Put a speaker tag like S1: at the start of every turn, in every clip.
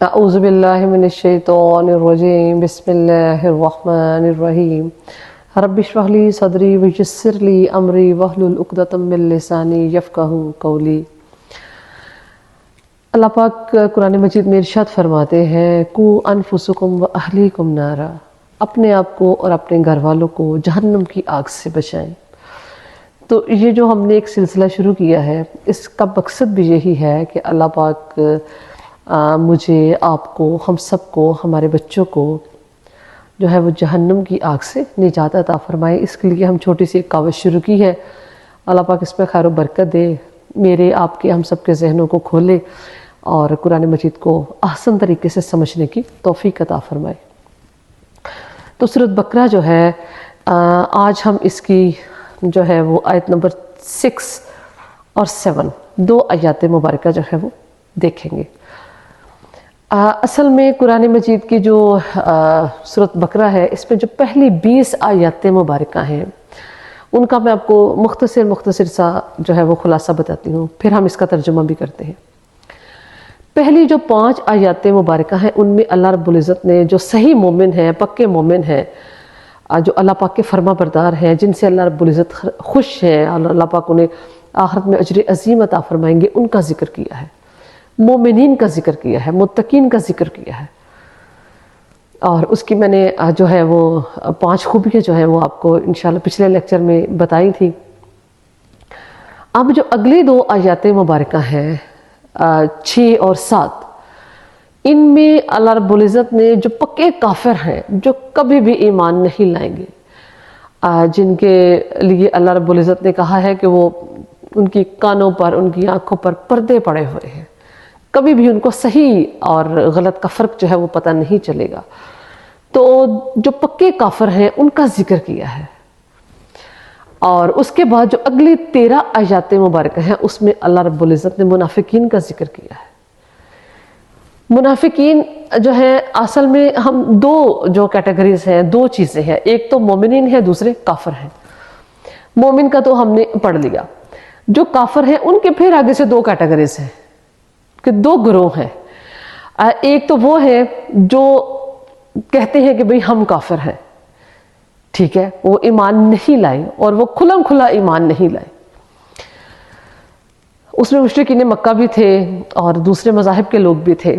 S1: اعوذ باللہ من الشیطان الرجیم بسم اللہ الرحمن الرحیم رب اشرح لی صدری ویسر لی امری واحلل عقدۃ من لسانی یفقہوا قولی۔ اللہ پاک قرآن مجید میں ارشاد فرماتے ہیں قوا انفسکم واہلیکم نارا، اپنے آپ کو اور اپنے گھر والوں کو جہنم کی آگ سے بچائیں۔ تو یہ جو ہم نے ایک سلسلہ شروع کیا ہے، اس کا مقصد بھی یہی ہے کہ اللہ پاک مجھے، آپ کو، ہم سب کو، ہمارے بچوں کو جو ہے وہ جہنم کی آگ سے نجات عطا فرمائے۔ اس کے لیے ہم چھوٹی سی ایک کاوش شروع کی ہے۔ اللہ پاک اس میں خیر و برکت دے، میرے، آپ کے، ہم سب کے ذہنوں کو کھولے اور قرآن مجید کو احسن طریقے سے سمجھنے کی توفیق عطا فرمائے۔ تو سورۃ بقرہ جو ہے، آج ہم اس کی جو ہے وہ آیت نمبر 6 اور 7 دو آیات مبارکہ جو ہے وہ دیکھیں گے۔ اصل میں قرآن مجید کی جو سورۃ بقرہ ہے، اس میں جو پہلی 20 آیات مبارکہ ہیں، ان کا میں آپ کو مختصر سا جو ہے وہ خلاصہ بتاتی ہوں، پھر ہم اس کا ترجمہ بھی کرتے ہیں۔ پہلی جو 5 آیات مبارکہ ہیں، ان میں اللہ رب العزت نے جو صحیح مومن ہیں، پکے مومن ہیں، جو اللہ پاک کے فرما بردار ہیں، جن سے اللہ رب العزت خوش ہیں اور اللہ پاک انہیں آخرت میں اجر عظیم عطا فرمائیں گے، ان کا ذکر کیا ہے، مومنین کا ذکر کیا ہے، متقین کا ذکر کیا ہے، اور اس کی میں نے جو ہے وہ 5 خوبیاں جو ہیں وہ آپ کو انشاءاللہ پچھلے لیکچر میں بتائی تھی۔ اب جو اگلی 2 آیات مبارکہ ہیں، 6 اور 7، ان میں اللہ رب العزت نے جو پکے کافر ہیں، جو کبھی بھی ایمان نہیں لائیں گے، جن کے لیے اللہ رب العزت نے کہا ہے کہ وہ ان کی کانوں پر، ان کی آنکھوں پر پردے پڑے ہوئے ہیں، کبھی بھی ان کو صحیح اور غلط کا فرق جو ہے وہ پتہ نہیں چلے گا، تو جو پکے کافر ہیں ان کا ذکر کیا ہے۔ اور اس کے بعد جو اگلی 13 آیات مبارکہ ہیں، اس میں اللہ رب العزت نے منافقین کا ذکر کیا ہے۔ منافقین جو ہیں، اصل میں ہم 2 جو کیٹیگریز ہیں، 2 چیزیں ہیں، ایک تو مومنین ہیں، دوسرے کافر ہیں۔ مومن کا تو ہم نے پڑھ لیا، جو کافر ہیں ان کے پھر آگے سے 2 کیٹیگریز ہیں کہ 2 گروہ ہیں۔ ایک تو وہ ہے جو کہتے ہیں کہ بھئی ہم کافر ہیں، ٹھیک ہے، وہ ایمان نہیں لائے اور وہ کھلم کھلا ایمان نہیں لائے۔ اس میں مشرکین مکہ بھی تھے اور دوسرے مذاہب کے لوگ بھی تھے،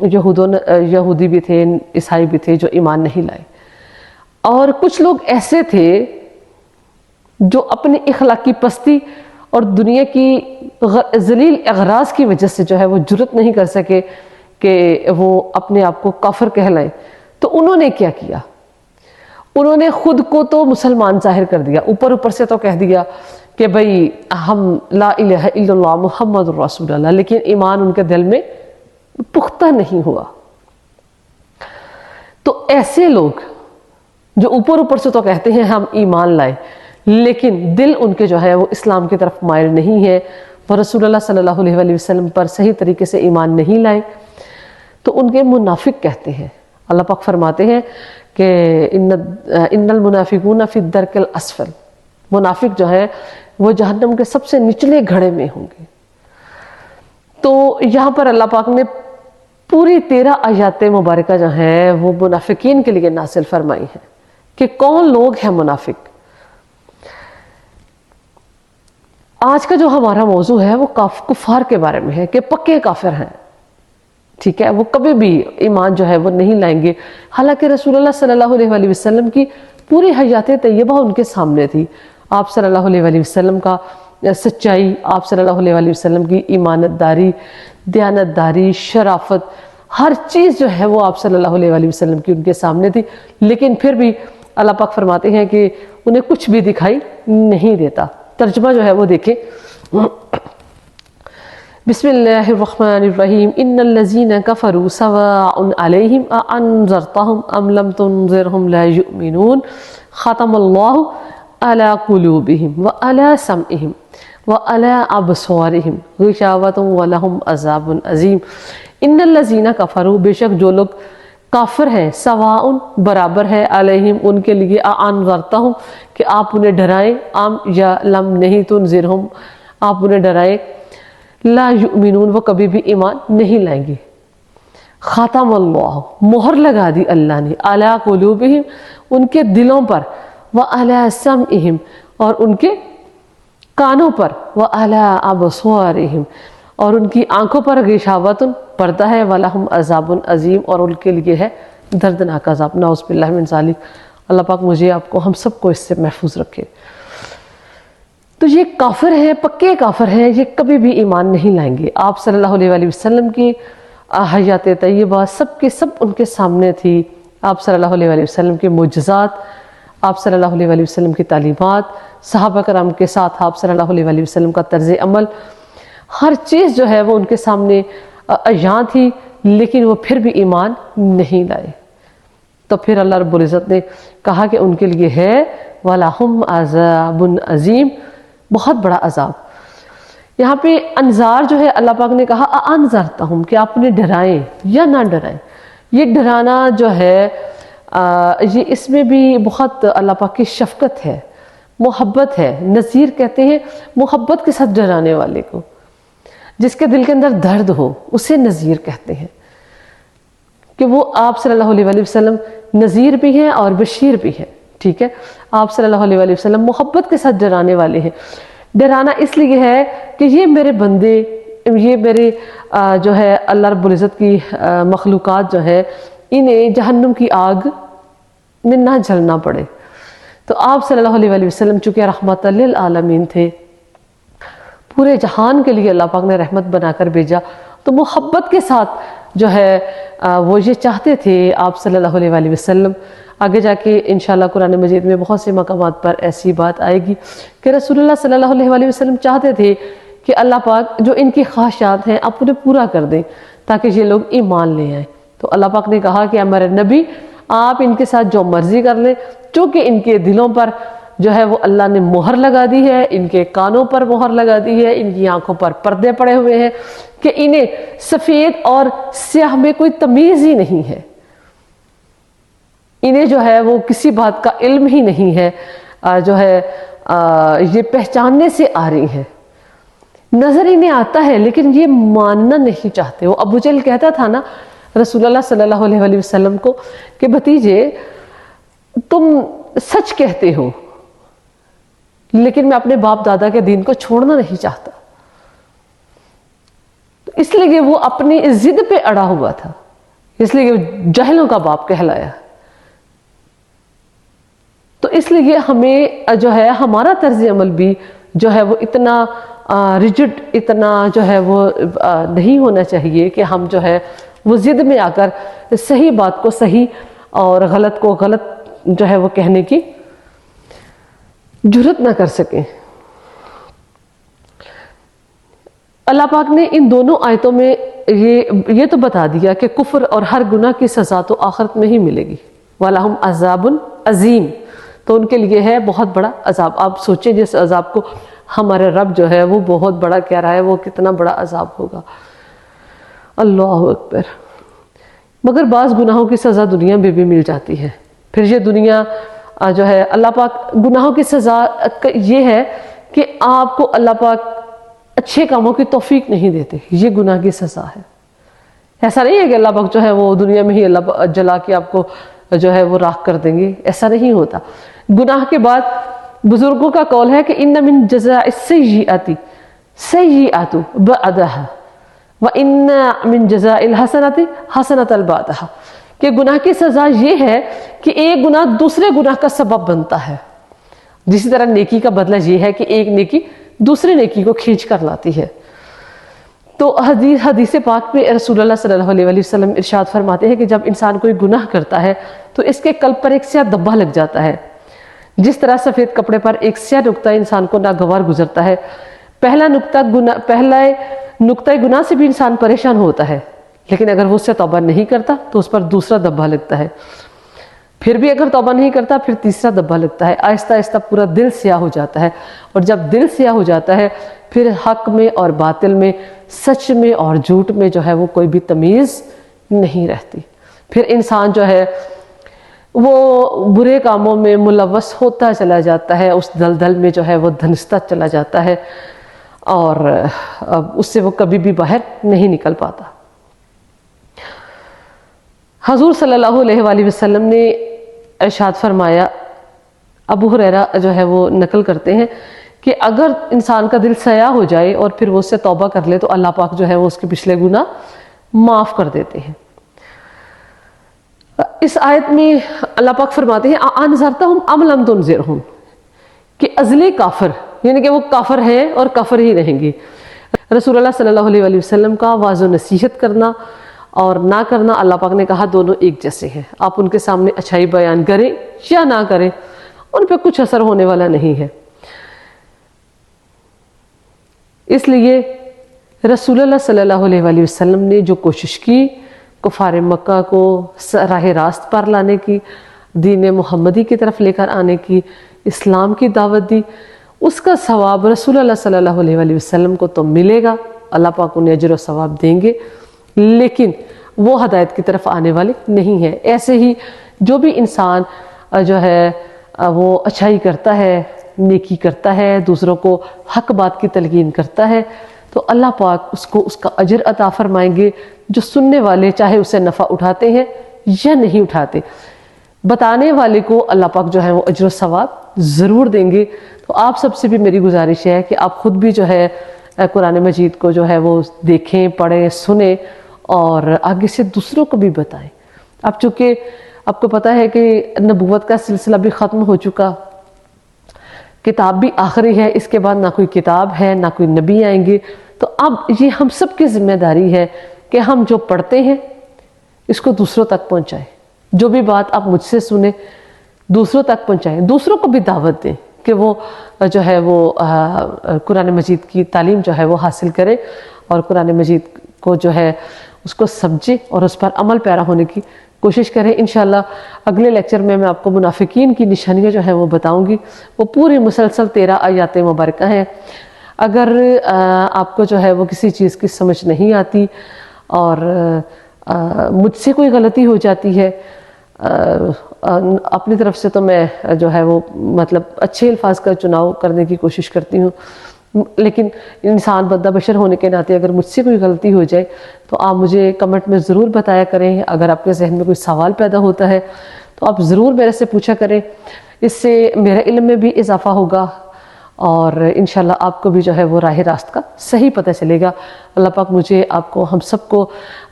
S1: یہودی بھی تھے، عیسائی بھی تھے جو ایمان نہیں لائے، اور کچھ لوگ ایسے تھے جو اپنی اخلاقی پستی اور دنیا کی ذلیل اغراض کی وجہ سے جو ہے وہ جرأت نہیں کر سکے کہ وہ اپنے آپ کو کافر کہلائیں۔ تو انہوں نے کیا کیا؟ انہوں نے خود کو تو مسلمان ظاہر کر دیا، اوپر سے تو کہہ دیا کہ بھئی ہم لا الہ الا اللہ محمد رسول اللہ، لیکن ایمان ان کے دل میں پختہ نہیں ہوا۔ تو ایسے لوگ جو اوپر سے تو کہتے ہیں ہم ایمان لائے، لیکن دل ان کے جو ہے وہ اسلام کی طرف مائل نہیں ہے، وہ رسول اللہ صلی اللہ علیہ وسلم پر صحیح طریقے سے ایمان نہیں لائے، تو ان کے منافق کہتے ہیں۔ اللہ پاک فرماتے ہیں کہ ان المنافقون فی الدرک الاسفل، منافق جو ہے وہ جہنم کے سب سے نچلے گھڑے میں ہوں گے۔ تو یہاں پر اللہ پاک نے پوری 13 آیات مبارکہ جو ہیں وہ منافقین کے لیے نازل فرمائی ہیں کہ کون لوگ ہیں منافق۔ آج کا جو ہمارا موضوع ہے وہ کفار کے بارے میں ہے کہ پکے کافر ہیں، ٹھیک ہے، وہ کبھی بھی ایمان جو ہے وہ نہیں لائیں گے، حالانکہ رسول اللہ صلی اللہ علیہ وسلم کی پوری حیات طیبہ ان کے سامنے تھی، آپ صلی اللہ علیہ وسلم کا سچائی، آپ صلی اللہ علیہ وسلم کی ایمانت داری، دیانت داری، شرافت، ہر چیز جو ہے وہ آپ صلی اللہ علیہ وسلم کی ان کے سامنے تھی، لیکن پھر بھی اللہ پاک فرماتے ہیں کہ انہیں کچھ بھی دکھائی نہیں دیتا۔ ترجمہ جو ہے وہ دیکھیں، بسم اللہ الرحمن الرحیم، ان الذین کفروا سواء علیہم اانذرتہم ام لم تنذرہم لا یؤمنون ختم اللہ علی قلوبہم وعلی سمعہم وعلی ابصارہم غشاوۃ ولہم عذاب عظیم۔ ان الذین کفروا، بے شک جو لوگ کافر ہیں، سواء برابر ہے، علیہم ان کے لیے، انذرتہم کہ آپ انہیں ڈرائیں، ام یا لم نہیں تنذرہم آپ انہیں ڈرائیں، لا یؤمنون وہ کبھی بھی ایمان نہیں لائیں گے، ختم اللہ، مہر لگا دی اللہ نے، علی قلوبہم، ان کے دلوں پر، وعلی سمعہم، اور ان کے کانوں پر، وعلی ابصارہم، اور ان کی آنکھوں پر، غشاوۃ، پردہ ہے، ولہم عذاب عظیم، اور ان کے لیے ہے دردناک عذاب۔ نعوذ باللہ من ذالک۔ اللہ پاک مجھے آپ کو، ہم سب کو اس سے محفوظ رکھے۔ تو یہ کافر ہیں، پکے کافر ہیں، یہ کبھی بھی ایمان نہیں لائیں گے۔ آپ صلی اللہ علیہ وآلہ وسلم کی حیات طیبہ سب کے سب ان کے سامنے تھی، آپ صلی اللہ علیہ وآلہ وسلم کے معجزات، آپ صلی اللہ علیہ وآلہ وسلم کی تعلیمات، صحابہ کرام کے ساتھ آپ صلی اللہ علیہ وآلہ وسلم کا طرز عمل، ہر چیز جو ہے وہ ان کے سامنے عیاں تھی، لیکن وہ پھر بھی ایمان نہیں لائے۔ تو پھر اللہ رب العزت نے کہا کہ ان کے لیے ہے وَلَهُمْ عَذَابٌ عَظِيمٌ، بہت بڑا عذاب۔ یہاں پہ انذار جو ہے اللہ پاک نے کہا انذرتہم، کہ آپ نے ڈرائیں یا نہ ڈرائیں۔ یہ ڈرانا جو ہے یہ اس میں بھی بہت اللہ پاک کی شفقت ہے، محبت ہے۔ نذیر کہتے ہیں محبت کے ساتھ ڈرانے والے کو، جس کے دل کے اندر درد ہو اسے نذیر کہتے ہیں، کہ وہ آپ صلی اللہ علیہ وآلہ وسلم نذیر بھی ہیں اور بشیر بھی ہیں، ٹھیک ہے۔ آپ صلی اللہ علیہ وآلہ وسلم محبت کے ساتھ ڈرانے والے ہیں۔ ڈرانا اس لیے ہے کہ یہ میرے بندے، یہ میرے جو ہے اللہ رب العزت کی مخلوقات جو ہے، انہیں جہنم کی آگ میں نہ جلنا پڑے۔ تو آپ صلی اللہ علیہ وآلہ وسلم چونکہ رحمت للعالمین تھے، پورے جہان کے لیے اللہ پاک نے رحمت بنا کر بھیجا، تو محبت کے ساتھ جو ہے وہ یہ چاہتے تھے آپ صلی اللہ علیہ وآلہ وسلم۔ آگے جا کے انشاءاللہ قرآن مجید میں بہت سے مقامات پر ایسی بات آئے گی کہ رسول اللہ صلی اللہ علیہ وآلہ وسلم چاہتے تھے کہ اللہ پاک جو ان کی خواہشات ہیں آپ انہیں پورا کر دیں تاکہ یہ لوگ ایمان لے آئیں۔ تو اللہ پاک نے کہا کہ ہمارے نبی آپ ان کے ساتھ جو مرضی کر لیں، چونکہ ان کے دلوں پر جو ہے وہ اللہ نے مہر لگا دی ہے، ان کے کانوں پر مہر لگا دی ہے، ان کی آنکھوں پر پردے پڑے ہوئے ہیں کہ انہیں سفید اور سیاہ میں کوئی تمیز ہی نہیں ہے، انہیں جو ہے وہ کسی بات کا علم ہی نہیں ہے، جو ہے یہ پہچاننے سے آ رہی ہیں، نظر انہیں آتا ہے لیکن یہ ماننا نہیں چاہتے۔ وہ ابو جہل کہتا تھا نا رسول اللہ صلی اللہ علیہ وآلہ وسلم کو کہ بھتیجے تم سچ کہتے ہو لیکن میں اپنے باپ دادا کے دین کو چھوڑنا نہیں چاہتا، اس لیے وہ اپنی ضد پہ اڑا ہوا تھا، اس لیے وہ جہلوں کا باپ کہلایا۔ تو اس لیے ہمیں جو ہے ہمارا طرز عمل بھی جو ہے وہ اتنا ریجڈ، اتنا جو ہے وہ نہیں ہونا چاہیے کہ ہم جو ہے وہ ضد میں آ کر صحیح بات کو صحیح اور غلط کو غلط جو ہے وہ کہنے کی جرات نہ کر سکیں۔ اللہ پاک نے ان دونوں آیتوں میں یہ تو بتا دیا کہ کفر اور ہر گناہ کی سزا تو آخرت میں ہی ملے گی، وَلَهُمْ عَذَابٌ عَظِيمٌ، تو ان کے لیے ہے بہت بڑا عذاب۔ آپ سوچیں جس عذاب کو ہمارے رب جو ہے وہ بہت بڑا کہہ رہا ہے، وہ کتنا بڑا عذاب ہوگا، اللہ اکبر۔ مگر بعض گناہوں کی سزا دنیا میں بھی مل جاتی ہے، پھر یہ دنیا جو ہے اللہ پاک گناہوں کی سزا یہ ہے کہ آپ کو اللہ پاک اچھے کاموں کی توفیق نہیں دیتے، یہ گناہ کی سزا ہے۔ ایسا نہیں ہے کہ اللہ پاک جو ہے وہ دنیا میں ہی اللہ پاک جلا کے آپ کو جو ہے وہ راکھ کر دیں گے، ایسا نہیں ہوتا۔ گناہ کے بعد بزرگوں کا قول ہے کہ ان من جزاء السیئۃ سیئۃ بعدھا وان من جزاء الحسنۃ حسنۃ بعدھا، کہ گناہ کی سزا یہ ہے کہ ایک گناہ دوسرے گناہ کا سبب بنتا ہے، جسی طرح نیکی کا بدلہ یہ ہے کہ ایک نیکی دوسرے نیکی کو کھینچ کر لاتی ہے۔ تو حدیث پاک میں رسول اللہ صلی اللہ علیہ وسلم ارشاد فرماتے ہیں کہ جب انسان کوئی گناہ کرتا ہے تو اس کے قلب پر ایک سیاہ دھبا لگ جاتا ہے، جس طرح سفید کپڑے پر ایک سیاہ نقطہ انسان کو ناگوار گزرتا ہے۔ پہلا نقطہ گناہ سے بھی انسان پریشان ہوتا ہے، لیکن اگر وہ اس سے توبہ نہیں کرتا تو اس پر دوسرا دھبا لگتا ہے، پھر بھی اگر توبہ نہیں کرتا پھر تیسرا دھبا لگتا ہے، آہستہ آہستہ پورا دل سیاہ ہو جاتا ہے، اور جب دل سیاہ ہو جاتا ہے پھر حق میں اور باطل میں، سچ میں اور جھوٹ میں جو ہے وہ کوئی بھی تمیز نہیں رہتی، پھر انسان جو ہے وہ برے کاموں میں ملوث ہوتا چلا جاتا ہے، اس دلدل میں جو ہے وہ دھنستا چلا جاتا ہے، اور اس سے وہ کبھی بھی باہر نہیں نکل پاتا۔ حضور صلی اللہ علیہ وآلہ وسلم نے ارشاد فرمایا، ابو ہریرہ جو ہے وہ نقل کرتے ہیں کہ اگر انسان کا دل سیاہ ہو جائے اور پھر وہ اس سے توبہ کر لے تو اللہ پاک جو ہے وہ اس کے پچھلے گناہ معاف کر دیتے ہیں۔ اس آیت میں اللہ پاک فرماتے ہیں انذرتہم ام لم تنذرہم، کہ ازلی کافر یعنی کہ وہ کافر ہیں اور کافر ہی رہیں گے۔ رسول اللہ صلی اللہ علیہ وآلہ وسلم کا واعظ و نصیحت کرنا اور نہ کرنا، اللہ پاک نے کہا دونوں ایک جیسے ہیں، آپ ان کے سامنے اچھائی بیان کریں یا نہ کریں، ان پہ کچھ اثر ہونے والا نہیں ہے۔ اس لیے رسول اللہ صلی اللہ علیہ وآلہ وسلم نے جو کوشش کی کفار مکہ کو راہ راست پر لانے کی، دین محمدی کی طرف لے کر آنے کی، اسلام کی دعوت دی، اس کا ثواب رسول اللہ صلی اللہ علیہ وآلہ وسلم کو تو ملے گا، اللہ پاک انہیں اجر و ثواب دیں گے، لیکن وہ ہدایت کی طرف آنے والے نہیں ہیں۔ ایسے ہی جو بھی انسان جو ہے وہ اچھائی کرتا ہے، نیکی کرتا ہے، دوسروں کو حق بات کی تلقین کرتا ہے، تو اللہ پاک اس کو اس کا اجر عطا فرمائیں گے، جو سننے والے چاہے اسے نفع اٹھاتے ہیں یا نہیں اٹھاتے، بتانے والے کو اللہ پاک جو ہے وہ اجر و ثواب ضرور دیں گے۔ تو آپ سب سے بھی میری گزارش ہے کہ آپ خود بھی جو ہے قرآن مجید کو جو ہے وہ دیکھیں، پڑھیں، سنیں اور آگے سے دوسروں کو بھی بتائیں۔ اب چونکہ آپ کو پتہ ہے کہ نبوت کا سلسلہ بھی ختم ہو چکا، کتاب بھی آخری ہے، اس کے بعد نہ کوئی کتاب ہے نہ کوئی نبی آئیں گے، تو اب یہ ہم سب کی ذمہ داری ہے کہ ہم جو پڑھتے ہیں اس کو دوسروں تک پہنچائیں، جو بھی بات آپ مجھ سے سنیں دوسروں تک پہنچائیں، دوسروں کو بھی دعوت دیں کہ وہ جو ہے وہ قرآن مجید کی تعلیم جو ہے وہ حاصل کرے اور قرآن مجید کو جو ہے اس کو سمجھے اور اس پر عمل پیرا ہونے کی کوشش کریں۔ انشاءاللہ اگلے لیکچر میں آپ کو منافقین کی نشانیاں جو ہیں وہ بتاؤں گی، وہ پوری مسلسل 13 آیات مبارکہ ہیں۔ اگر آپ کو جو ہے وہ کسی چیز کی سمجھ نہیں آتی اور مجھ سے کوئی غلطی ہو جاتی ہے، اپنی طرف سے تو میں جو ہے وہ مطلب اچھے الفاظ کا چناؤ کرنے کی کوشش کرتی ہوں، لیکن انسان بندہ بشر ہونے کے ناطے اگر مجھ سے کوئی غلطی ہو جائے تو آپ مجھے کمنٹ میں ضرور بتایا کریں۔ اگر آپ کے ذہن میں کوئی سوال پیدا ہوتا ہے تو آپ ضرور میرے سے پوچھا کریں، اس سے میرے علم میں بھی اضافہ ہوگا اور انشاءاللہ آپ کو بھی جو ہے وہ راہ راست کا صحیح پتہ چلے گا۔ اللہ پاک مجھے، آپ کو، ہم سب کو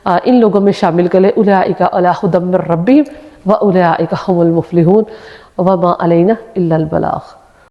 S1: ان لوگوں میں شامل کرے، اولئک علی ھدی من ربہم واولئک ھم المفلحون وما علینا الا البلاغ۔